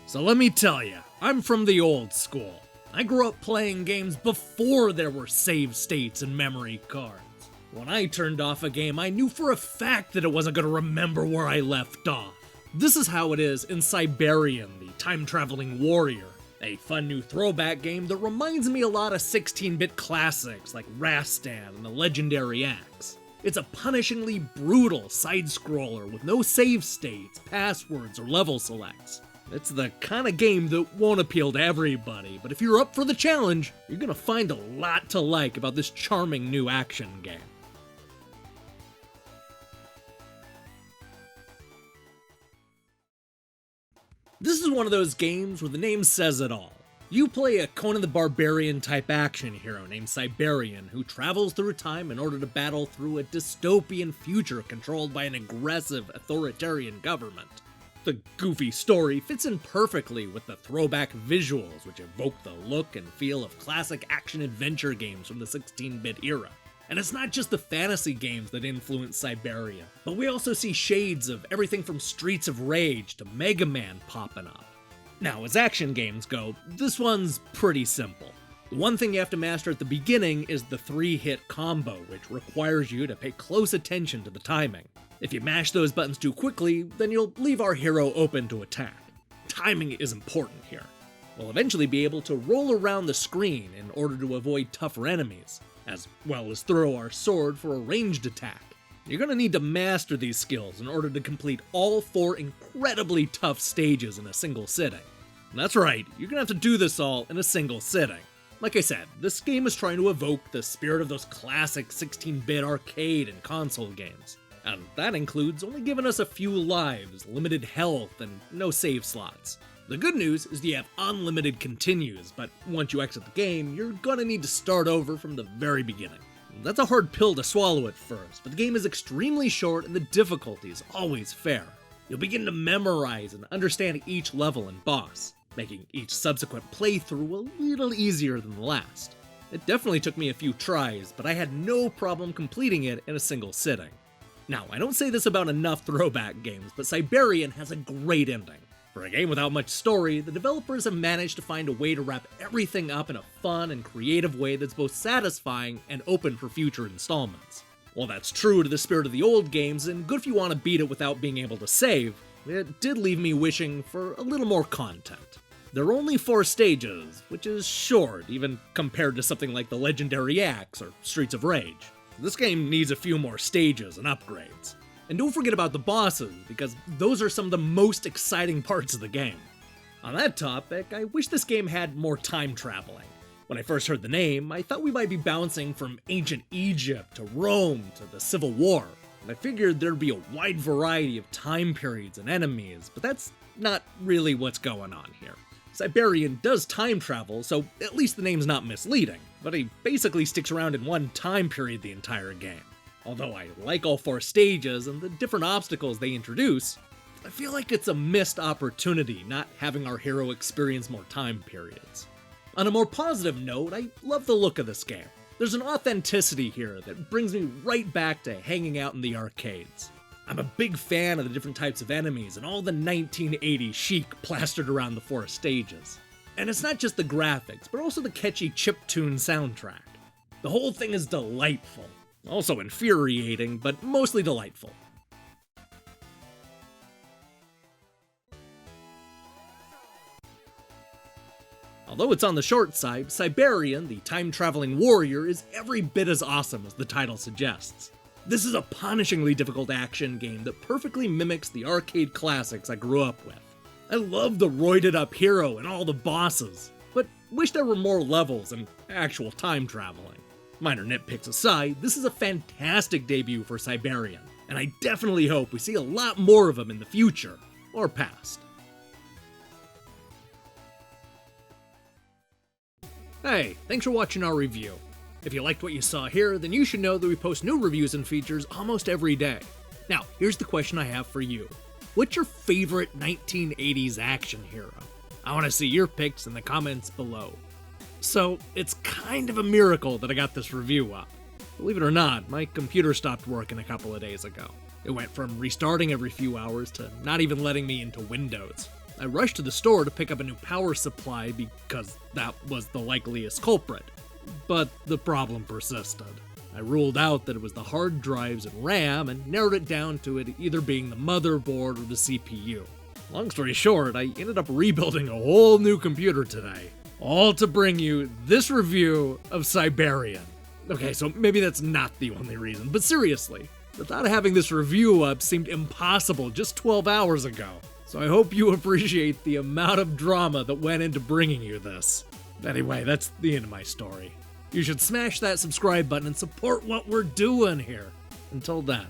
So let me tell you, I'm from the old school. I grew up playing games before there were save states and memory cards. When I turned off a game, I knew for a fact that it wasn't going to remember where I left off. This is how it is in Cybarian, the time-traveling warrior, a fun new throwback game that reminds me a lot of 16-bit classics like Rastan and the legendary Axe. It's a punishingly brutal side-scroller with no save states, passwords, or level selects. It's the kind of game that won't appeal to everybody, but if you're up for the challenge, you're gonna find a lot to like about this charming new action game. This is one of those games where the name says it all. You play a Conan the Barbarian type action hero named Cybarian who travels through time in order to battle through a dystopian future controlled by an aggressive authoritarian government. The goofy story fits in perfectly with the throwback visuals, which evoke the look and feel of classic action-adventure games from the 16-bit era. And it's not just the fantasy games that influence Cybarian, but we also see shades of everything from Streets of Rage to Mega Man popping up. Now, as action games go, this one's pretty simple. The one thing you have to master at the beginning is the 3-hit combo, which requires you to pay close attention to the timing. If you mash those buttons too quickly, then you'll leave our hero open to attack. Timing is important here. We'll eventually be able to roll around the screen in order to avoid tougher enemies, as well as throw our sword for a ranged attack. You're gonna need to master these skills in order to complete all 4 incredibly tough stages in a single sitting. And that's right, you're gonna have to do this all in a single sitting. Like I said, this game is trying to evoke the spirit of those classic 16-bit arcade and console games. And that includes only giving us a few lives, limited health, and no save slots. The good news is that you have unlimited continues, but once you exit the game, you're gonna need to start over from the very beginning. That's a hard pill to swallow at first, but the game is extremely short and the difficulty is always fair. You'll begin to memorize and understand each level and boss, making each subsequent playthrough a little easier than the last. It definitely took me a few tries, but I had no problem completing it in a single sitting. Now, I don't say this about enough throwback games, but Cybarian has a great ending. For a game without much story, the developers have managed to find a way to wrap everything up in a fun and creative way that's both satisfying and open for future installments. While that's true to the spirit of the old games, and good if you want to beat it without being able to save, it did leave me wishing for a little more content. There are only 4 stages, which is short, even compared to something like the legendary Axe or Streets of Rage. This game needs a few more stages and upgrades. And don't forget about the bosses, because those are some of the most exciting parts of the game. On that topic, I wish this game had more time traveling. When I first heard the name, I thought we might be bouncing from ancient Egypt to Rome to the Civil War. And I figured there'd be a wide variety of time periods and enemies, but that's not really what's going on here. Cybarian does time travel, so at least the name's not misleading, but he basically sticks around in one time period the entire game. Although I like all 4 stages and the different obstacles they introduce, I feel like it's a missed opportunity not having our hero experience more time periods. On a more positive note, I love the look of this game. There's an authenticity here that brings me right back to hanging out in the arcades. I'm a big fan of the different types of enemies and all the 1980s chic plastered around the 4 stages. And it's not just the graphics, but also the catchy chiptune soundtrack. The whole thing is delightful. Also infuriating, but mostly delightful. Although it's on the short side, Cybarian, the time-traveling warrior, is every bit as awesome as the title suggests. This is a punishingly difficult action game that perfectly mimics the arcade classics I grew up with. I love the roided-up hero and all the bosses, but wish there were more levels and actual time traveling. Minor nitpicks aside, this is a fantastic debut for Cybarian, and I definitely hope we see a lot more of him in the future, or past. Hey, thanks for watching our review. If you liked what you saw here, then you should know that we post new reviews and features almost every day. Now, here's the question I have for you. What's your favorite 1980s action hero? I want to see your picks in the comments below. So, it's kind of a miracle that I got this review up. Believe it or not, my computer stopped working a couple of days ago. It went from restarting every few hours to not even letting me into Windows. I rushed to the store to pick up a new power supply because that was the likeliest culprit. But the problem persisted. I ruled out that it was the hard drives and RAM and narrowed it down to it either being the motherboard or the CPU. Long story short, I ended up rebuilding a whole new computer today. All to bring you this review of Cybarian. Okay, so maybe that's not the only reason, but seriously, the thought of having this review up seemed impossible just 12 hours ago. So I hope you appreciate the amount of drama that went into bringing you this. Anyway, that's the end of my story. You should smash that subscribe button and support what we're doing here. Until then.